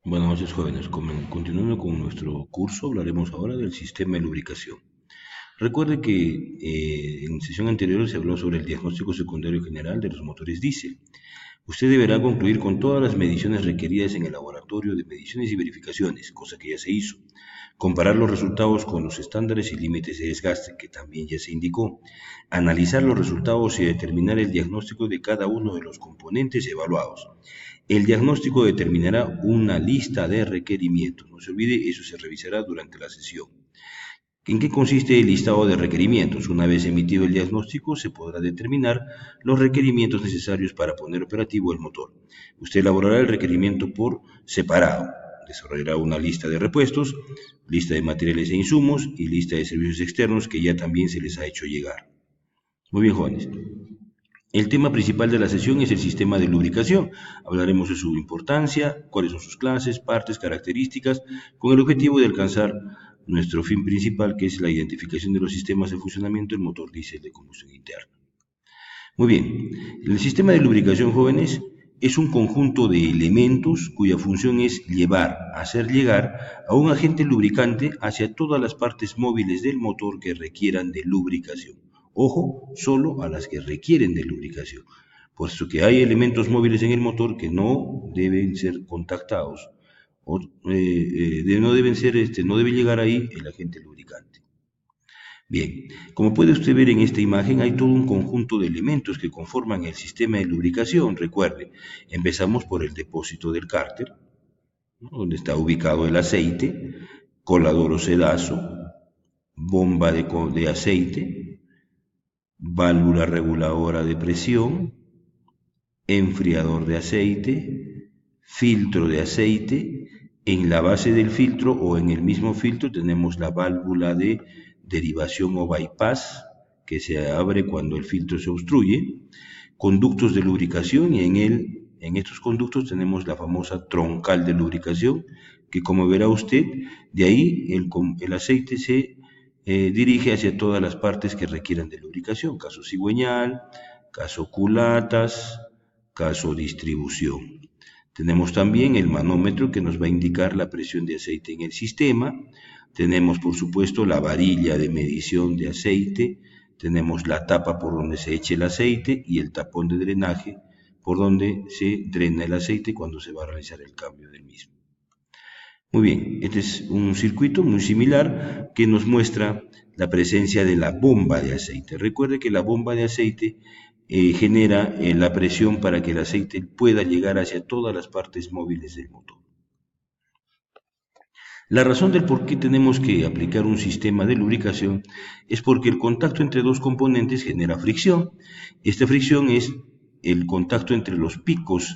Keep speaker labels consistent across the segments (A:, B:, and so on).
A: Buenas noches, jóvenes. Continuando con nuestro curso, hablaremos ahora del sistema de lubricación. Recuerde que en sesión anterior se habló sobre el diagnóstico secundario general de los motores diésel. Usted deberá concluir con todas las mediciones requeridas en el laboratorio de mediciones y verificaciones, cosa que ya se hizo. Comparar los resultados con los estándares y límites de desgaste, que también ya se indicó. Analizar los resultados y determinar el diagnóstico de cada uno de los componentes evaluados. El diagnóstico determinará una lista de requerimientos. No se olvide, eso se revisará durante la sesión. ¿En qué consiste el listado de requerimientos? Una vez emitido el diagnóstico, se podrá determinar los requerimientos necesarios para poner operativo el motor. Usted elaborará el requerimiento por separado. Desarrollará una lista de repuestos, lista de materiales e insumos y lista de servicios externos que ya también se les ha hecho llegar. Muy bien, jóvenes. El tema principal de la sesión es el sistema de lubricación. Hablaremos de su importancia, cuáles son sus clases, partes, características, con el objetivo de alcanzar nuestro fin principal, que es la identificación de los sistemas de funcionamiento del motor diésel de combustión interna. Muy bien, el sistema de lubricación, jóvenes, es un conjunto de elementos cuya función es hacer llegar a un agente lubricante hacia todas las partes móviles del motor que requieran de lubricación. Ojo, solo a las que requieren de lubricación, puesto que hay elementos móviles en el motor que no deben ser contactados, o no deben ser, no debe llegar ahí el agente lubricante. Bien, como puede usted ver en esta imagen, hay todo un conjunto de elementos que conforman el sistema de lubricación. Recuerde, empezamos por el depósito del cárter, ¿no?, donde está ubicado el aceite, colador o sedazo, bomba de aceite, válvula reguladora de presión, enfriador de aceite, filtro de aceite. En la base del filtro o en el mismo filtro tenemos la válvula de derivación o bypass, que se abre cuando el filtro se obstruye, conductos de lubricación y en estos conductos tenemos la famosa troncal de lubricación, que como verá usted, de ahí el aceite se dirige hacia todas las partes que requieran de lubricación, caso cigüeñal, caso culatas, caso distribución. Tenemos también el manómetro que nos va a indicar la presión de aceite en el sistema. Tenemos, por supuesto, la varilla de medición de aceite. Tenemos la tapa por donde se echa el aceite y el tapón de drenaje por donde se drena el aceite cuando se va a realizar el cambio del mismo. Muy bien, este es un circuito muy similar que nos muestra la presencia de la bomba de aceite. Recuerde que la bomba de aceite genera la presión para que el aceite pueda llegar hacia todas las partes móviles del motor. La razón del por qué tenemos que aplicar un sistema de lubricación es porque el contacto entre dos componentes genera fricción. Esta fricción es el contacto entre los picos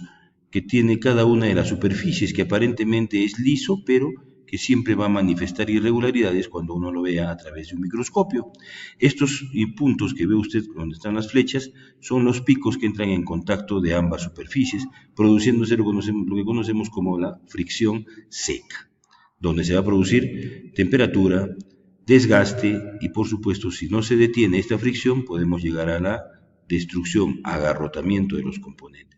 A: que tiene cada una de las superficies, que aparentemente es liso, pero que siempre va a manifestar irregularidades cuando uno lo vea a través de un microscopio. Estos puntos que ve usted donde están las flechas son los picos que entran en contacto de ambas superficies, produciéndose lo que conocemos como la fricción seca, donde se va a producir temperatura, desgaste y por supuesto si no se detiene esta fricción podemos llegar a la destrucción, agarrotamiento de los componentes.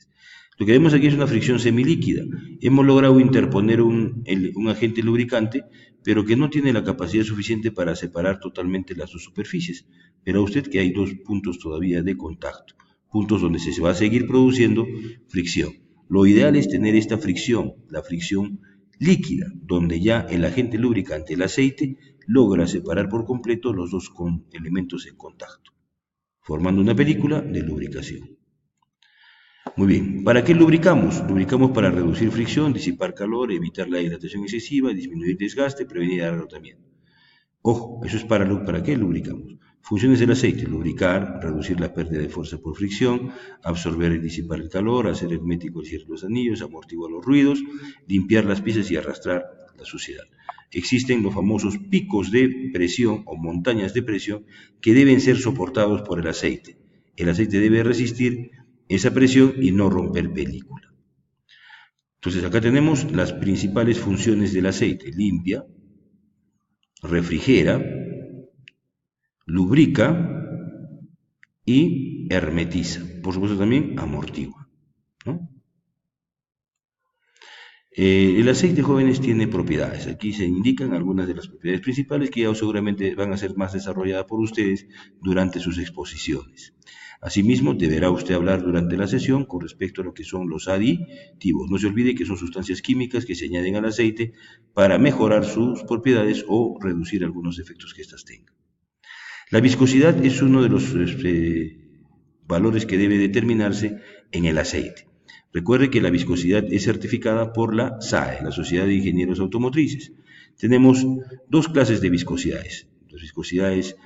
A: Lo que vemos aquí es una fricción semilíquida. Hemos logrado interponer un agente lubricante, pero que no tiene la capacidad suficiente para separar totalmente las dos superficies. Verá usted que hay dos puntos todavía de contacto, puntos donde se va a seguir produciendo fricción. Lo ideal es tener esta fricción, la fricción líquida, donde ya el agente lubricante, el aceite, logra separar por completo los dos elementos en contacto, formando una película de lubricación. Muy bien, ¿para qué lubricamos? Lubricamos para reducir fricción, disipar calor, evitar la hidratación excesiva, disminuir desgaste, prevenir agotamiento. Ojo, eso es ¿para qué lubricamos? Funciones del aceite: lubricar, reducir la pérdida de fuerza por fricción, absorber y disipar el calor, hacer hermético el cierre de los anillos, amortiguar los ruidos, limpiar las piezas y arrastrar la suciedad. Existen los famosos picos de presión o montañas de presión que deben ser soportados por el aceite. El aceite debe resistir esa presión y no romper película. Entonces acá tenemos las principales funciones del aceite: limpia, refrigera, lubrica y hermetiza. Por supuesto también amortigua, ¿no? El aceite, jóvenes, tiene propiedades. Aquí se indican algunas de las propiedades principales que ya seguramente van a ser más desarrolladas por ustedes durante sus exposiciones. Asimismo, deberá usted hablar durante la sesión con respecto a lo que son los aditivos. No se olvide que son sustancias químicas que se añaden al aceite para mejorar sus propiedades o reducir algunos efectos que éstas tengan. La viscosidad es uno de los valores que debe determinarse en el aceite. Recuerde que la viscosidad es certificada por la SAE, la Sociedad de Ingenieros Automotrices. Tenemos dos clases de viscosidades, las viscosidades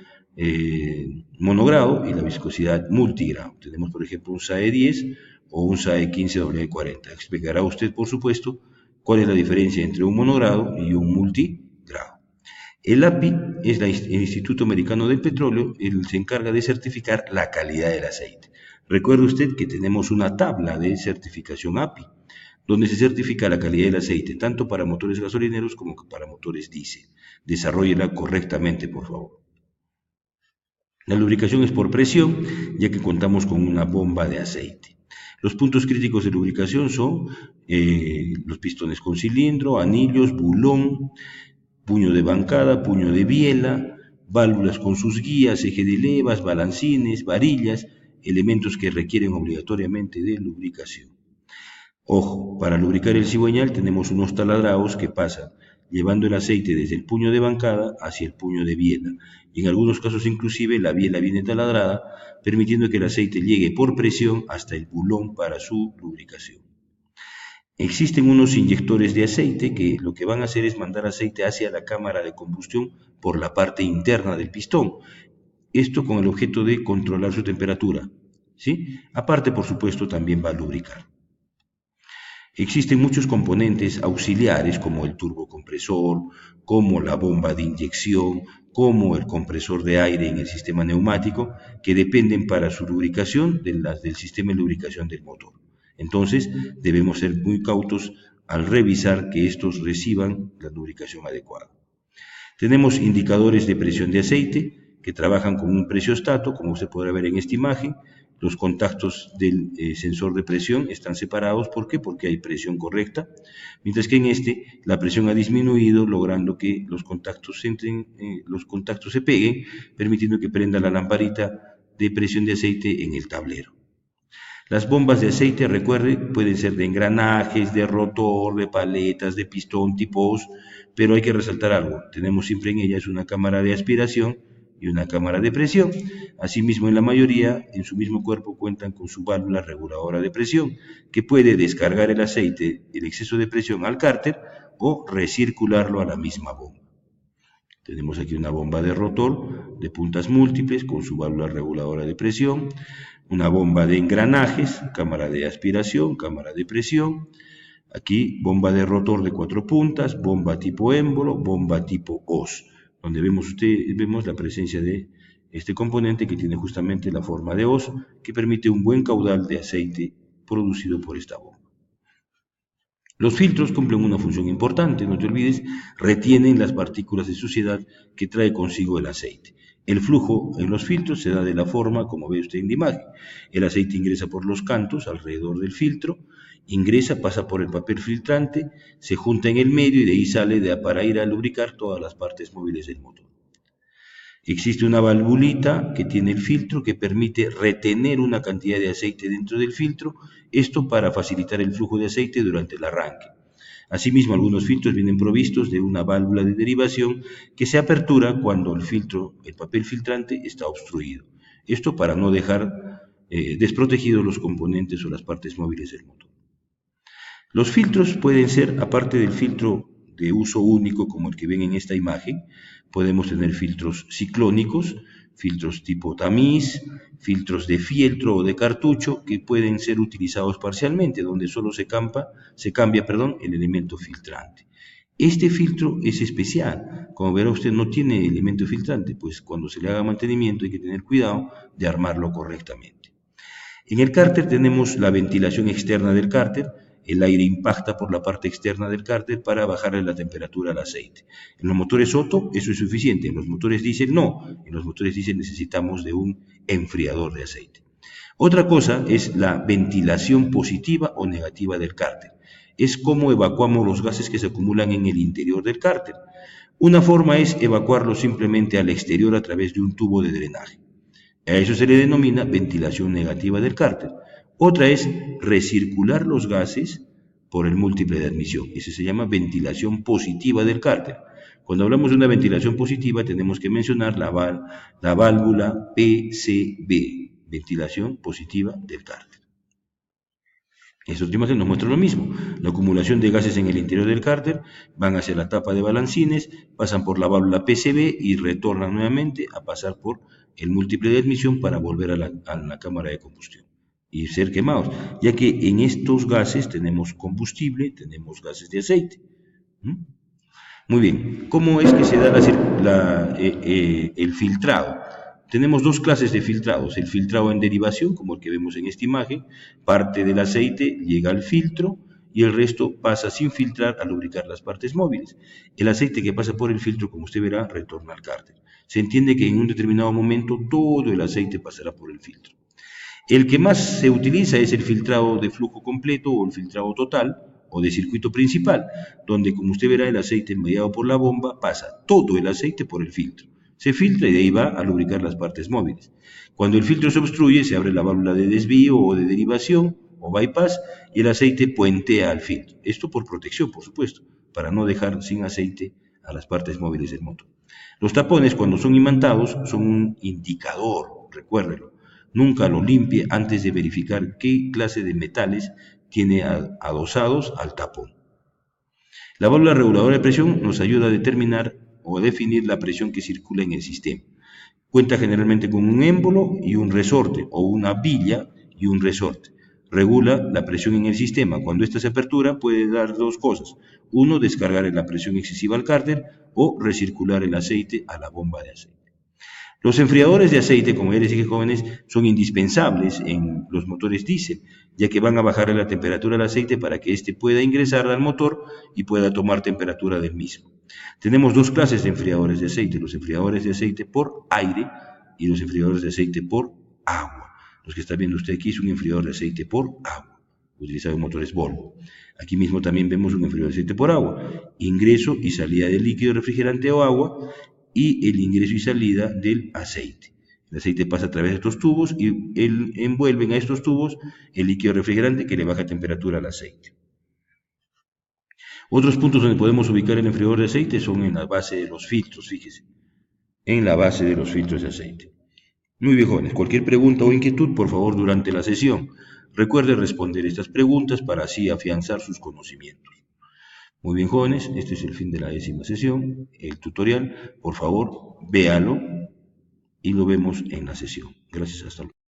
A: monogrado y la viscosidad multigrado. Tenemos, por ejemplo, un SAE 10 o un SAE 15W40. Explicará usted, por supuesto, cuál es la diferencia entre un monogrado y un multigrado. El API es el Instituto Americano del Petróleo, él se encarga de certificar la calidad del aceite. Recuerde usted que tenemos una tabla de certificación API, donde se certifica la calidad del aceite, tanto para motores gasolineros como para motores diésel. Desarróllela correctamente, por favor. La lubricación es por presión, ya que contamos con una bomba de aceite. Los puntos críticos de lubricación son los pistones con cilindro, anillos, bulón, puño de bancada, puño de biela, válvulas con sus guías, eje de levas, balancines, varillas, elementos que requieren obligatoriamente de lubricación. Ojo, para lubricar el cigüeñal tenemos unos taladrados que pasan llevando el aceite desde el puño de bancada hacia el puño de biela, y en algunos casos inclusive la biela viene taladrada, permitiendo que el aceite llegue por presión hasta el bulón para su lubricación. Existen unos inyectores de aceite que lo que van a hacer es mandar aceite hacia la cámara de combustión por la parte interna del pistón. Esto con el objeto de controlar su temperatura, ¿sí? Aparte, por supuesto, también va a lubricar. Existen muchos componentes auxiliares como el turbocompresor, como la bomba de inyección, como el compresor de aire en el sistema neumático, que dependen para su lubricación del sistema de lubricación del motor. Entonces, debemos ser muy cautos al revisar que estos reciban la lubricación adecuada. Tenemos indicadores de presión de aceite que trabajan con un presiostato, como usted podrá ver en esta imagen. Los contactos del sensor de presión están separados. ¿Por qué? Porque hay presión correcta, mientras que en este la presión ha disminuido, logrando que los contactos se peguen, permitiendo que prenda la lamparita de presión de aceite en el tablero. Las bombas de aceite, recuerde, pueden ser de engranajes, de rotor, de paletas, de pistón tipo Hoz, pero hay que resaltar algo. Tenemos siempre en ellas una cámara de aspiración y una cámara de presión. Asimismo, en la mayoría, en su mismo cuerpo cuentan con su válvula reguladora de presión, que puede descargar el aceite, el exceso de presión al cárter o recircularlo a la misma bomba. Tenemos aquí una bomba de rotor de puntas múltiples con su válvula reguladora de presión, una bomba de engranajes, cámara de aspiración, cámara de presión. Aquí bomba de rotor de 4 puntas, bomba tipo émbolo, bomba tipo Hoz, donde vemos la presencia de este componente que tiene justamente la forma de Hoz, que permite un buen caudal de aceite producido por esta bomba. Los filtros cumplen una función importante, no te olvides, retienen las partículas de suciedad que trae consigo el aceite. El flujo en los filtros se da de la forma como ve usted en la imagen. El aceite ingresa por los cantos alrededor del filtro, pasa por el papel filtrante, se junta en el medio y de ahí sale para ir a lubricar todas las partes móviles del motor. Existe una valvulita que tiene el filtro que permite retener una cantidad de aceite dentro del filtro, esto para facilitar el flujo de aceite durante el arranque. Asimismo, algunos filtros vienen provistos de una válvula de derivación que se apertura cuando el papel filtrante está obstruido. Esto para no dejar desprotegidos los componentes o las partes móviles del motor. Los filtros pueden ser, aparte del filtro de uso único como el que ven en esta imagen, podemos tener filtros ciclónicos, filtros tipo tamiz, filtros de fieltro o de cartucho que pueden ser utilizados parcialmente, donde solo se cambia el elemento filtrante. Este filtro es especial, como verá usted no tiene elemento filtrante, pues cuando se le haga mantenimiento hay que tener cuidado de armarlo correctamente. En el cárter tenemos la ventilación externa del cárter. El aire impacta por la parte externa del cárter para bajarle la temperatura al aceite. En los motores Otto eso es suficiente, en los motores diésel no. En los motores diésel necesitamos de un enfriador de aceite. Otra cosa es la ventilación positiva o negativa del cárter. es cómo evacuamos los gases que se acumulan en el interior del cárter. Una forma es evacuarlos simplemente al exterior a través de un tubo de drenaje. A eso se le denomina ventilación negativa del cárter. Otra es recircular los gases por el múltiple de admisión. Eso se llama ventilación positiva del cárter. Cuando hablamos de una ventilación positiva tenemos que mencionar la válvula PCV, ventilación positiva del cárter. Esta última nos muestra lo mismo. La acumulación de gases en el interior del cárter van hacia la tapa de balancines, pasan por la válvula PCV y retornan nuevamente a pasar por el múltiple de admisión para volver a la cámara de combustión y ser quemados, ya que en estos gases tenemos combustible, tenemos gases de aceite. Muy bien, ¿cómo es que se da el filtrado? Tenemos dos clases de filtrados, el filtrado en derivación, como el que vemos en esta imagen, parte del aceite llega al filtro y el resto pasa sin filtrar a lubricar las partes móviles. El aceite que pasa por el filtro, como usted verá, retorna al cárter. Se entiende que en un determinado momento todo el aceite pasará por el filtro. El que más se utiliza es el filtrado de flujo completo o el filtrado total o de circuito principal, donde, como usted verá, el aceite enviado por la bomba pasa todo el aceite por el filtro. Se filtra y de ahí va a lubricar las partes móviles. Cuando el filtro se obstruye, se abre la válvula de desvío o de derivación o bypass y el aceite puentea al filtro. Esto por protección, por supuesto, para no dejar sin aceite a las partes móviles del motor. Los tapones, cuando son imantados, son un indicador, recuérdelo. Nunca lo limpie antes de verificar qué clase de metales tiene adosados al tapón. La válvula reguladora de presión nos ayuda a determinar o a definir la presión que circula en el sistema. Cuenta generalmente con un émbolo y un resorte, o una villa y un resorte. Regula la presión en el sistema. Cuando ésta se apertura puede dar dos cosas. Uno, descargar la presión excesiva al cárter o recircular el aceite a la bomba de aceite. Los enfriadores de aceite, como ya les dije, jóvenes, son indispensables en los motores diésel, ya que van a bajar la temperatura del aceite para que éste pueda ingresar al motor y pueda tomar temperatura del mismo. Tenemos dos clases de enfriadores de aceite, los enfriadores de aceite por aire y los enfriadores de aceite por agua. Los que está viendo usted aquí es un enfriador de aceite por agua, utilizado en motores Volvo. Aquí mismo también vemos un enfriador de aceite por agua, ingreso y salida de líquido refrigerante o agua, y el ingreso y salida del aceite. El aceite pasa a través de estos tubos y envuelven a estos tubos el líquido refrigerante que le baja temperatura al aceite. Otros puntos donde podemos ubicar el enfriador de aceite son en la base de los filtros, fíjese, en la base de los filtros de aceite. Muy bien, jóvenes, cualquier pregunta o inquietud, por favor, durante la sesión, recuerde responder estas preguntas para así afianzar sus conocimientos. Muy bien, jóvenes, este es el fin de la 10ª sesión, el tutorial. Por favor, véalo y lo vemos en la sesión. Gracias, hasta luego.